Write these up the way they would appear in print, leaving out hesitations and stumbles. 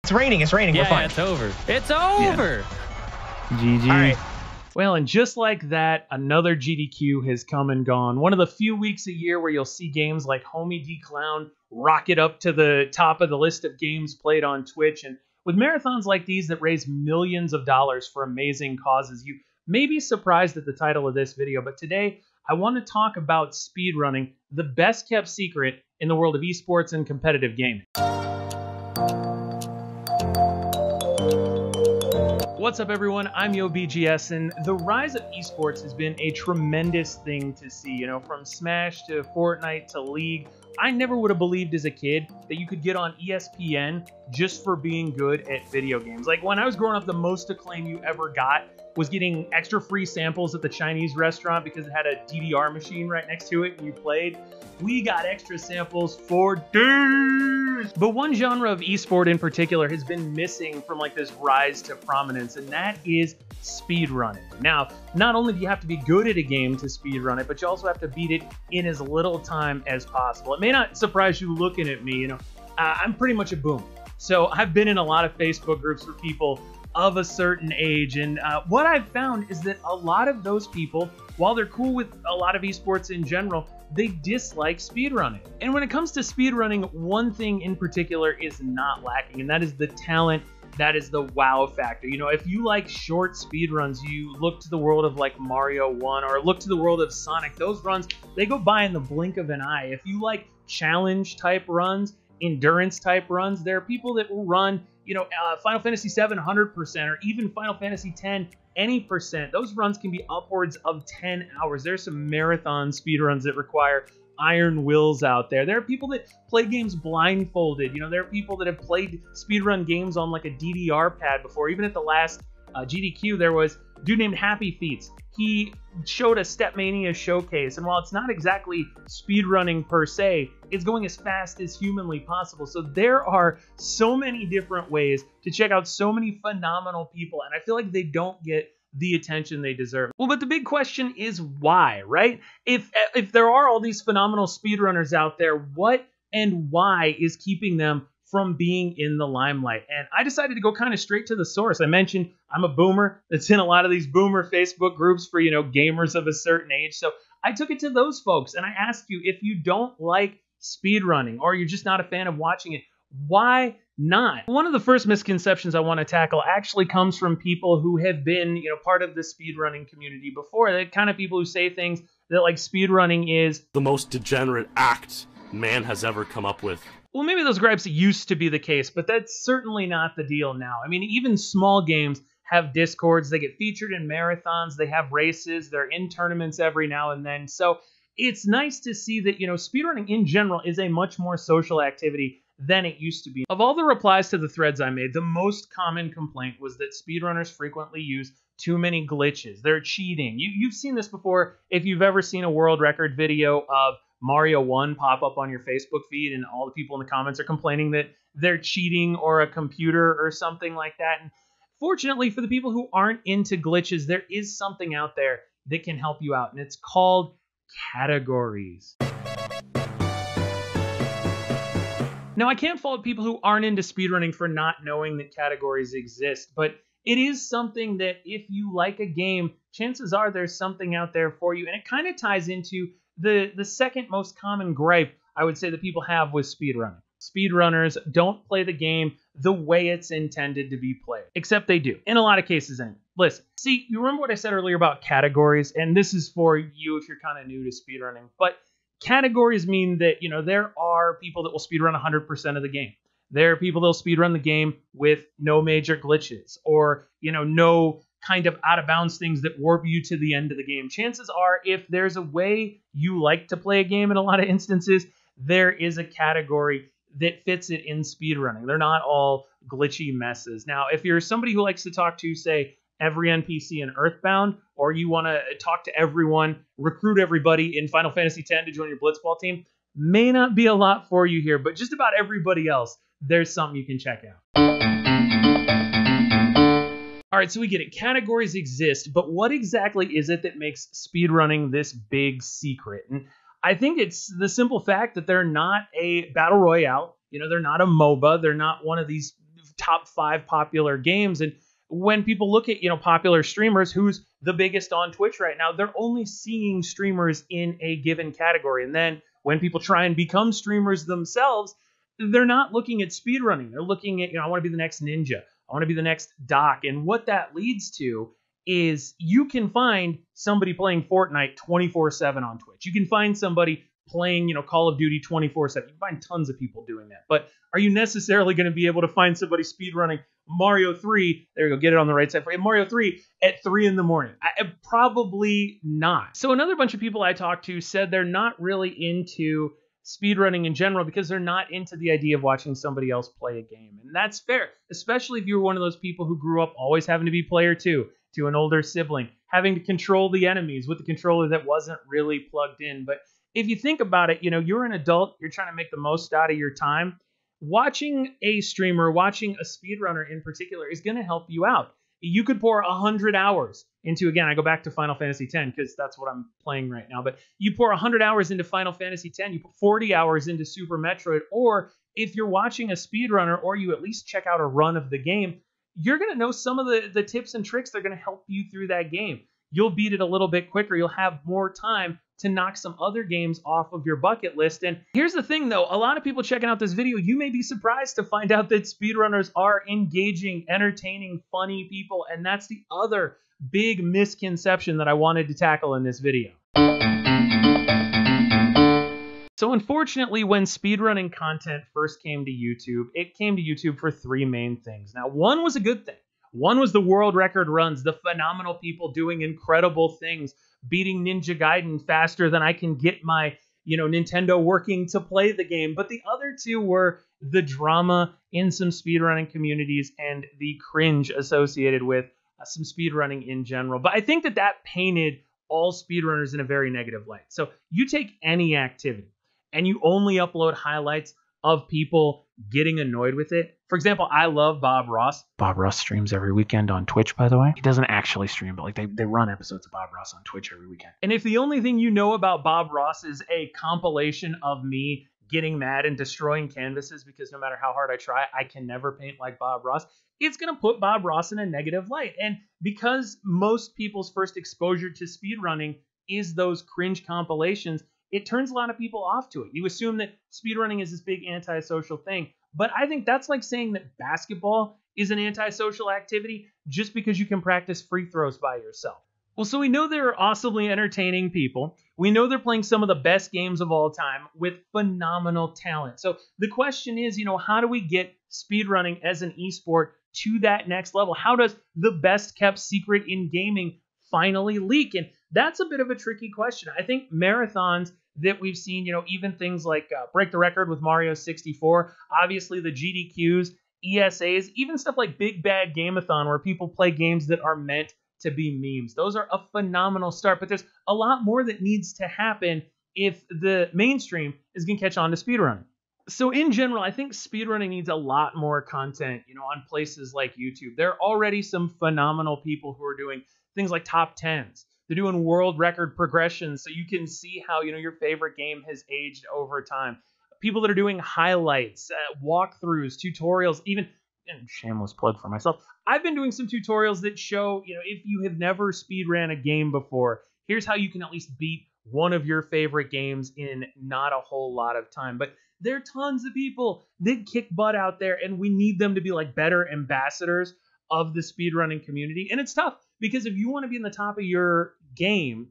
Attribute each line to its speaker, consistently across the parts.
Speaker 1: It's raining. It's raining.
Speaker 2: Yeah,
Speaker 1: We're fine.
Speaker 2: it's over. It's over.
Speaker 3: GG.
Speaker 1: All right.
Speaker 3: Well, and just like that, another GDQ has come and gone. One of the few weeks a year where you'll see games like Homie D Clown rocket up to the top of the list of games played on Twitch. And with marathons like these that raise millions of dollars for amazing causes, you may be surprised at the title of this video, but today I want to talk about speedrunning, the best kept secret in the world of esports and competitive gaming. What's up, everyone? I'm YoBGS, and the rise of esports has been a tremendous thing to see. You know, from Smash to Fortnite to League. I never would have believed as a kid that you could get on ESPN just for being good at video games. Like, when I was growing up, the most acclaim you ever got was getting extra free samples at the Chinese restaurant because it had a DDR machine right next to it and you played. We got extra samples for days! But one genre of esport in particular has been missing from like this rise to prominence, and that is speedrunning. Now, not only do you have to be good at a game to speedrun it, but you also have to beat it in as little time as possible. It may not surprise you looking at me, you know, I'm pretty much a boomer. So I've been in a lot of Facebook groups for people of a certain age, and what I've found is that a lot of those people, while they're cool with a lot of esports in general, they dislike speedrunning. And when it comes to speedrunning, one thing in particular is not lacking, and that is the talent. That is the wow factor. You know, if you like short speedruns, you look to the world of like Mario 1 or look to the world of Sonic. Those runs, they go by in the blink of an eye. If you like challenge type runs, endurance type runs, there are people that will run, you know, Final Fantasy 7 100% or even Final Fantasy 10 any percent. Those runs can be upwards of 10 hours. There's some marathon speedruns that require iron wills out there. There are people that play games blindfolded. You know, there are people that have played speedrun games on like a DDR pad before. Even at the last GDQ, there was a dude named Happy Feets. He showed a Stepmania showcase, and while it's not exactly speedrunning per se, it's going as fast as humanly possible. So there are so many different ways to check out so many phenomenal people, and I feel like they don't get the attention they deserve. Well, but the big question is why, right? If there are all these phenomenal speedrunners out there, what and why is keeping them from being in the limelight? And I decided to go kind of straight to the source. I mentioned I'm a boomer that's in a lot of these boomer Facebook groups for, you know, gamers of a certain age. So I took it to those folks and I asked you, if you don't like speedrunning or you're just not a fan of watching it, why not? One of the first misconceptions I want to tackle actually comes from people who have been, you know, part of the speedrunning community before. The kind of people who say things that like speedrunning is
Speaker 4: the most degenerate act man has ever come up with.
Speaker 3: Well, maybe those gripes used to be the case, but that's certainly not the deal now. I mean, even small games have discords. They get featured in marathons. They have races. They're in tournaments every now and then. So it's nice to see that, you know, speedrunning in general is a much more social activity than it used to be. Of all the replies to the threads I made, the most common complaint was that speedrunners frequently use too many glitches. They're cheating. You've seen this before if you've ever seen a world record video of Mario 1 pop up on your Facebook feed and all the people in the comments are complaining that they're cheating or a computer or something like that. And fortunately for the people who aren't into glitches, there is something out there that can help you out, and it's called categories. Now, I can't fault people who aren't into speedrunning for not knowing that categories exist, but it is something that if you like a game, chances are there's something out there for you, and it kind of ties into the second most common gripe I would say that people have with speedrunning. Speedrunners don't play the game the way it's intended to be played, except they do. In a lot of cases, anyway. Listen, see, you remember what I said earlier about categories, and this is for you if you're kind of new to speedrunning, but categories mean that, you know, there are people that will speedrun 100% of the game. There are people that will speedrun the game with no major glitches or, you know, no kind of out of bounds things that warp you to the end of the game. Chances are, if there's a way you like to play a game in a lot of instances, there is a category that fits it in speedrunning. They're not all glitchy messes. Now, if you're somebody who likes to talk to, say, every NPC in Earthbound, or you want to talk to everyone, recruit everybody in Final Fantasy X to join your Blitzball team, may not be a lot for you here, but just about everybody else, there's something you can check out. All right, so we get it. Categories exist, but what exactly is it that makes speedrunning this big secret? And I think it's the simple fact that they're not a battle royale. You know, they're not a MOBA. They're not one of these top 5 popular games. And when people look at, popular streamers, who's the biggest on Twitch right now, they're only seeing streamers in a given category. And then when people try and become streamers themselves, they're not looking at speedrunning. They're looking at, I want to be the next Ninja. I want to be the next Doc. And what that leads to is you can find somebody playing Fortnite 24/7 on Twitch. You can find somebody playing, Call of Duty 24/7. You can find tons of people doing that. But are you necessarily going to be able to find somebody speedrunning Mario 3? There you go, get it on the right side for you. Mario 3 at 3 in the morning. Probably not. So another bunch of people I talked to said they're not really into speedrunning in general because they're not into the idea of watching somebody else play a game. And that's fair, especially if you're one of those people who grew up always having to be player 2 to an older sibling, having to control the enemies with the controller that wasn't really plugged in. But if you think about it, you're an adult, you're trying to make the most out of your time. Watching a streamer, watching a speedrunner in particular is going to help you out. You could pour 100 hours into, again, I go back to Final Fantasy X because that's what I'm playing right now, but you pour 100 hours into Final Fantasy X, you put 40 hours into Super Metroid, or if you're watching a speedrunner or you at least check out a run of the game, you're going to know some of the tips and tricks that are going to help you through that game. You'll beat it a little bit quicker. You'll have more time to knock some other games off of your bucket list. And here's the thing, though. A lot of people checking out this video, you may be surprised to find out that speedrunners are engaging, entertaining, funny people. And that's the other big misconception that I wanted to tackle in this video. So unfortunately, when speedrunning content first came to YouTube, it came to YouTube for 3 main things. Now, one was a good thing. One was the world record runs, the phenomenal people doing incredible things, beating Ninja Gaiden faster than I can get my, Nintendo working to play the game. But the other 2 were the drama in some speedrunning communities and the cringe associated with some speedrunning in general. But I think that painted all speedrunners in a very negative light. So you take any activity and you only upload highlights of people getting annoyed with it. For example, I love Bob Ross. Bob Ross streams every weekend on Twitch, by the way. He doesn't actually stream, but they run episodes of Bob Ross on Twitch every weekend. And if the only thing you know about Bob Ross is a compilation of me getting mad and destroying canvases because no matter how hard I try, I can never paint like Bob Ross, it's going to put Bob Ross in a negative light. And because most people's first exposure to speedrunning is those cringe compilations, it turns a lot of people off to it. You assume that speedrunning is this big antisocial thing, but I think that's like saying that basketball is an antisocial activity just because you can practice free throws by yourself. Well, so we know they're awesomely entertaining people. We know they're playing some of the best games of all time with phenomenal talent. So the question is, how do we get speedrunning as an esport to that next level? How does the best kept secret in gaming finally leak? And that's a bit of a tricky question. I think marathons that we've seen, even things like Break the Record with Mario 64, obviously the GDQs, ESAs, even stuff like Big Bad Gameathon where people play games that are meant to be memes. Those are a phenomenal start, but there's a lot more that needs to happen if the mainstream is going to catch on to speedrunning. So in general, I think speedrunning needs a lot more content, on places like YouTube. There are already some phenomenal people who are doing things like top 10s. They're doing world record progressions so you can see how, your favorite game has aged over time. People that are doing highlights, walkthroughs, tutorials, even, and shameless plug for myself, I've been doing some tutorials that show, if you have never speedran a game before, here's how you can at least beat one of your favorite games in not a whole lot of time. But there are tons of people that kick butt out there, and we need them to be like better ambassadors of the speedrunning community. And it's tough because if you want to be in the top of your game,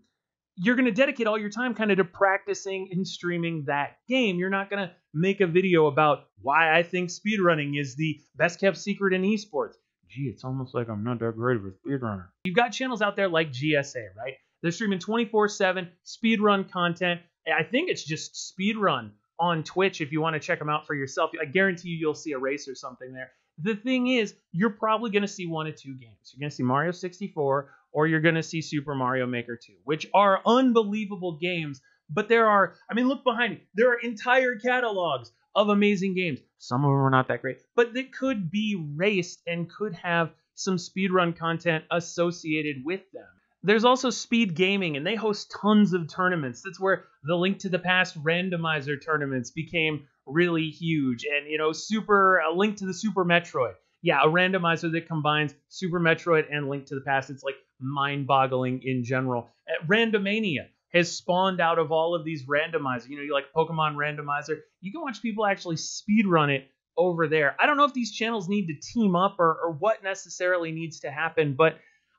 Speaker 3: you're going to dedicate all your time kind of to practicing and streaming that game. You're not going to make a video about why I think speedrunning is the best kept secret in esports. Gee, it's almost like I'm not that great of a speedrunner. You've got channels out there like GSA, right? They're streaming 24/7 speedrun content. I think it's just speedrun on Twitch if you want to check them out for yourself. I guarantee you'll see a race or something there. The thing is, you're probably going to see 1 of 2 games. You're going to see Mario 64 or you're going to see Super Mario Maker 2, which are unbelievable games. But there are, look behind me. There are entire catalogs of amazing games. Some of them are not that great, but that could be raced and could have some speedrun content associated with them. There's also Speedgaming, and they host tons of tournaments. That's where the Link to the Past randomizer tournaments became really huge. And, A Link to the Super Metroid yeah, a randomizer that combines Super Metroid and Link to the Past. It's like mind-boggling in general. Randomania has spawned out of all of these randomizers. You like Pokemon randomizer. You can watch people actually speedrun it over there. I don't know if these channels need to team up or what necessarily needs to happen, but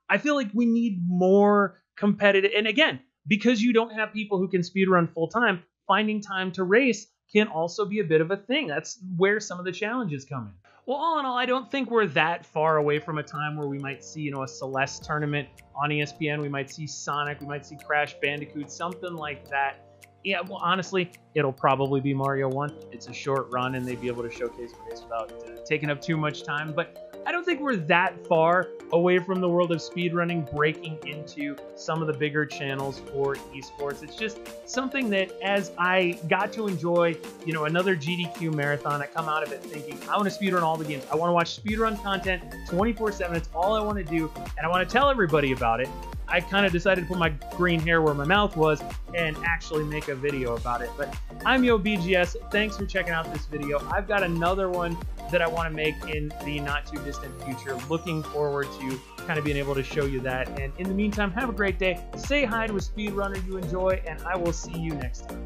Speaker 3: I feel like we need more competitive. And again, because you don't have people who can speedrun full time, finding time to race can also be a bit of a thing. That's where some of the challenges come in. Well, all in all, I don't think we're that far away from a time where we might see, a Celeste tournament on ESPN. We might see Sonic. We might see Crash Bandicoot, something like that. Yeah, well, honestly, it'll probably be Mario 1. It's a short run, and they'd be able to showcase race without taking up too much time. But I don't think we're that far away from the world of speedrunning breaking into some of the bigger channels for esports. It's just something that, as I got to enjoy, another GDQ marathon, I come out of it thinking, I want to speedrun all the games. I want to watch speedrun content 24/7. It's all I want to do, and I want to tell everybody about it. I kind of decided to put my green hair where my mouth was and actually make a video about it. But I'm YoBGS. Thanks for checking out this video. I've got another one that I want to make in the not too distant future. Looking forward to kind of being able to show you that. And in the meantime, have a great day. Say hi to a speedrunner you enjoy, and I will see you next time.